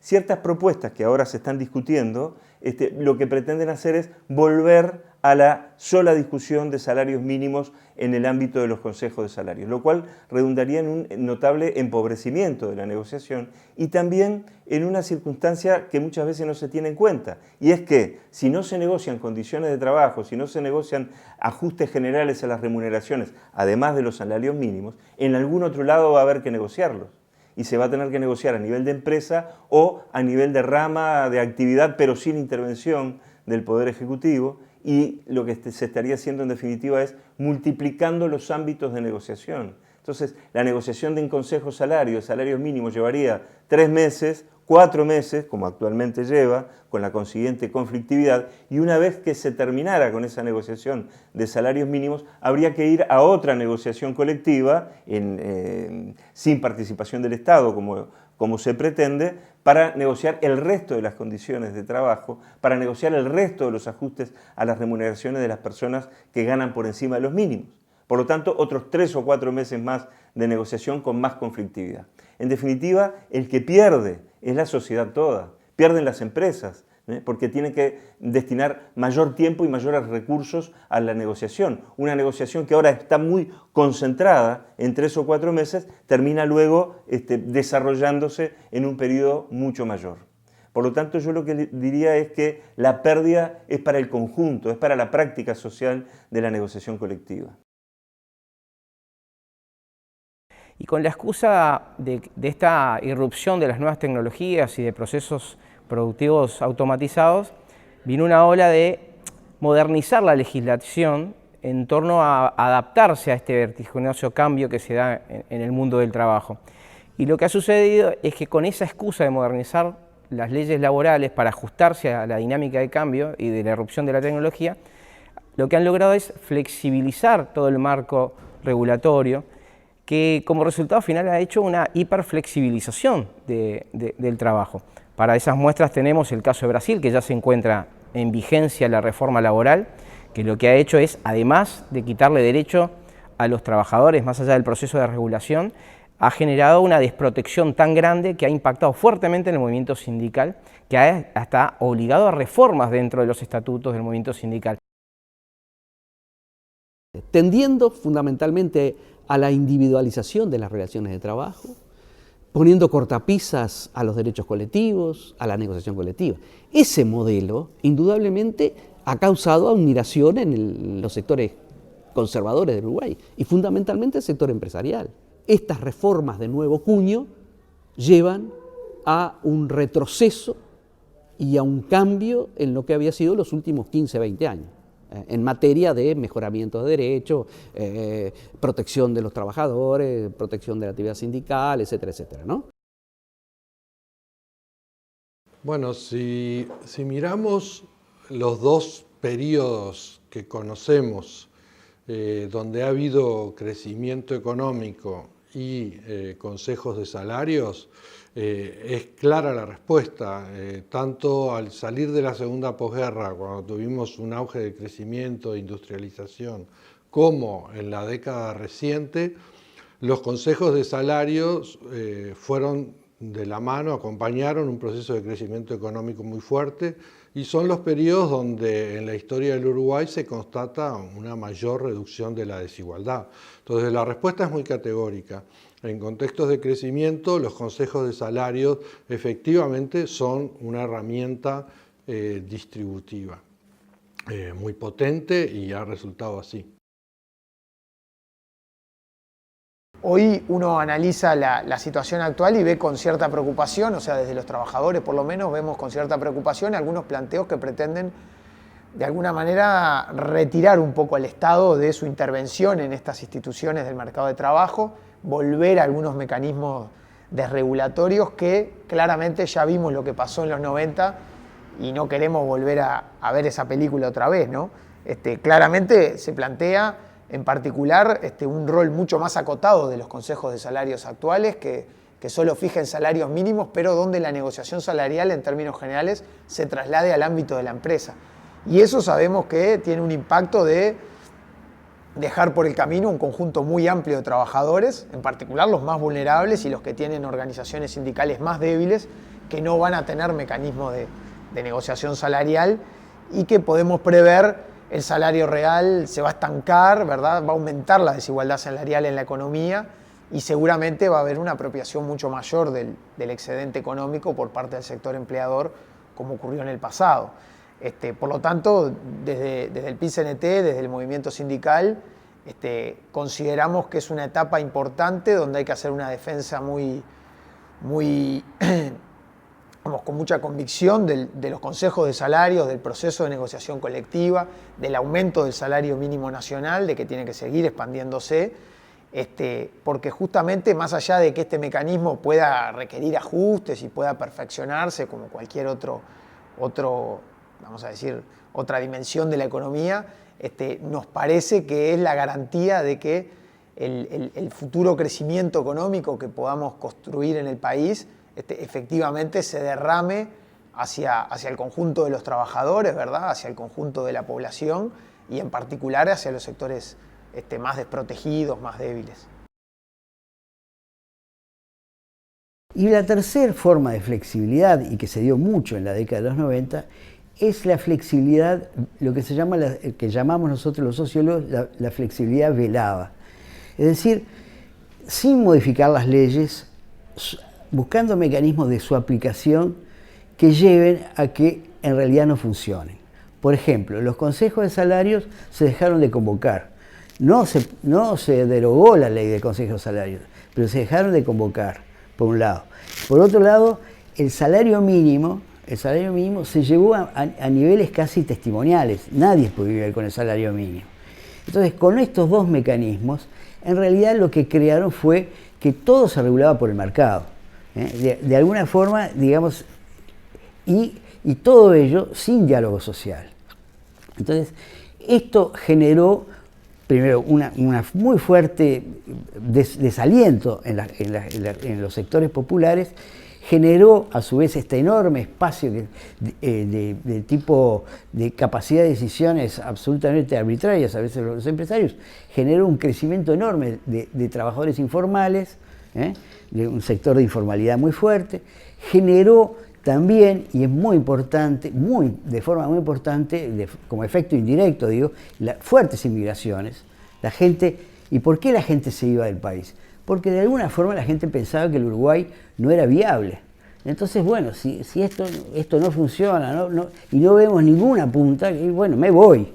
ciertas propuestas que ahora se están discutiendo, lo que pretenden hacer es volver a la sola discusión de salarios mínimos en el ámbito de los consejos de salarios, lo cual redundaría en un notable empobrecimiento de la negociación y también en una circunstancia que muchas veces no se tiene en cuenta, y es que si no se negocian condiciones de trabajo, si no se negocian ajustes generales a las remuneraciones, además de los salarios mínimos, en algún otro lado va a haber que negociarlos. Y se va a tener que negociar a nivel de empresa o a nivel de rama de actividad, pero sin intervención del Poder Ejecutivo, y lo que se estaría haciendo en definitiva es multiplicando los ámbitos de negociación. Entonces, la negociación de un consejo salario, salarios mínimos, llevaría 3 meses, 4 meses, como actualmente lleva, con la consiguiente conflictividad, y una vez que se terminara con esa negociación de salarios mínimos, habría que ir a otra negociación colectiva, sin participación del Estado, como se pretende, para negociar el resto de las condiciones de trabajo, para negociar el resto de los ajustes a las remuneraciones de las personas que ganan por encima de los mínimos. Por lo tanto, otros 3 o 4 meses más de negociación con más conflictividad. En definitiva, el que pierde es la sociedad toda, pierden las empresas, porque tienen que destinar mayor tiempo y mayores recursos a la negociación. Una negociación que ahora está muy concentrada en 3 o 4 meses, termina luego desarrollándose en un periodo mucho mayor. Por lo tanto, yo lo que diría es que la pérdida es para el conjunto, es para la práctica social de la negociación colectiva. Y con la excusa de esta irrupción de las nuevas tecnologías y de procesos productivos automatizados, vino una ola de modernizar la legislación en torno a adaptarse a este vertiginoso cambio que se da en el mundo del trabajo. Y lo que ha sucedido es que con esa excusa de modernizar las leyes laborales para ajustarse a la dinámica de cambio y de la irrupción de la tecnología, lo que han logrado es flexibilizar todo el marco regulatorio, que como resultado final ha hecho una hiperflexibilización del trabajo. Para esas muestras tenemos el caso de Brasil, que ya se encuentra en vigencia la reforma laboral, que lo que ha hecho es, además de quitarle derecho a los trabajadores más allá del proceso de regulación, ha generado una desprotección tan grande que ha impactado fuertemente en el movimiento sindical, que ha hasta obligado a reformas dentro de los estatutos del movimiento sindical. Tendiendo fundamentalmente a la individualización de las relaciones de trabajo, poniendo cortapisas a los derechos colectivos, a la negociación colectiva. Ese modelo, indudablemente, ha causado admiración en los sectores conservadores del Uruguay y fundamentalmente el sector empresarial. Estas reformas de nuevo cuño llevan a un retroceso y a un cambio en lo que había sido los últimos 15, 20 años. En materia de mejoramiento de derechos, protección de los trabajadores, protección de la actividad sindical, etcétera, etcétera, ¿no? Bueno, si miramos los dos periodos que conocemos, donde ha habido crecimiento económico y consejos de salarios, es clara la respuesta. Tanto al salir de la segunda posguerra, cuando tuvimos un auge de crecimiento, de industrialización, como en la década reciente, los consejos de salarios fueron de la mano, acompañaron un proceso de crecimiento económico muy fuerte, y son los periodos donde en la historia del Uruguay se constata una mayor reducción de la desigualdad. Entonces la respuesta es muy categórica. En contextos de crecimiento, los consejos de salarios efectivamente son una herramienta distributiva muy potente y ha resultado así. Hoy uno analiza la situación actual y ve con cierta preocupación, o sea, desde los trabajadores por lo menos vemos con cierta preocupación algunos planteos que pretenden de alguna manera retirar un poco al Estado de su intervención en estas instituciones del mercado de trabajo, volver a algunos mecanismos desregulatorios que claramente ya vimos lo que pasó en los 90 y no queremos volver a ver esa película otra vez, ¿no? Claramente se plantea en particular un rol mucho más acotado de los consejos de salarios actuales que solo fijen salarios mínimos, pero donde la negociación salarial en términos generales se traslade al ámbito de la empresa. Y eso sabemos que tiene un impacto de dejar por el camino un conjunto muy amplio de trabajadores, en particular los más vulnerables y los que tienen organizaciones sindicales más débiles, que no van a tener mecanismos de negociación salarial y que podemos prever el salario real se va a estancar, ¿verdad? Va a aumentar la desigualdad salarial en la economía y seguramente va a haber una apropiación mucho mayor del excedente económico por parte del sector empleador, como ocurrió en el pasado. Por lo tanto, desde el PIT-CNT, desde el movimiento sindical, consideramos que es una etapa importante donde hay que hacer una defensa con mucha convicción de los consejos de salarios, del proceso de negociación colectiva, del aumento del salario mínimo nacional, de que tiene que seguir expandiéndose, porque justamente más allá de que este mecanismo pueda requerir ajustes y pueda perfeccionarse como cualquier otro vamos a decir, otra dimensión de la economía, nos parece que es la garantía de que el futuro crecimiento económico que podamos construir en el país efectivamente se derrame hacia el conjunto de los trabajadores, ¿verdad? Hacia el conjunto de la población y en particular hacia los sectores más desprotegidos, más débiles. Y la tercera forma de flexibilidad, y que se dio mucho en la década de los 90, es la flexibilidad, lo que se llama, que llamamos nosotros los sociólogos, la flexibilidad velada. Es decir, sin modificar las leyes, buscando mecanismos de su aplicación que lleven a que en realidad no funcionen. Por ejemplo, los consejos de salarios se dejaron de convocar. No se derogó la ley de consejos de salarios, pero se dejaron de convocar, por un lado. Por otro lado, el salario mínimo se llevó a niveles casi testimoniales. Nadie puede vivir con el salario mínimo. Entonces, con estos dos mecanismos, en realidad lo que crearon fue que todo se regulaba por el mercado. De alguna forma, digamos, y todo ello sin diálogo social. Entonces, esto generó, primero, una muy fuerte desaliento en los sectores populares, generó a su vez este enorme espacio de tipo de capacidad de decisiones absolutamente arbitrarias, a veces los empresarios, generó un crecimiento enorme de trabajadores informales, de un sector de informalidad muy fuerte, generó también, y es muy importante, de forma muy importante, como efecto indirecto, digo, fuertes inmigraciones. La gente, ¿y por qué la gente se iba del país? Porque de alguna forma la gente pensaba que el Uruguay no era viable. Entonces, bueno, si esto no funciona y no vemos ninguna punta, bueno, me voy.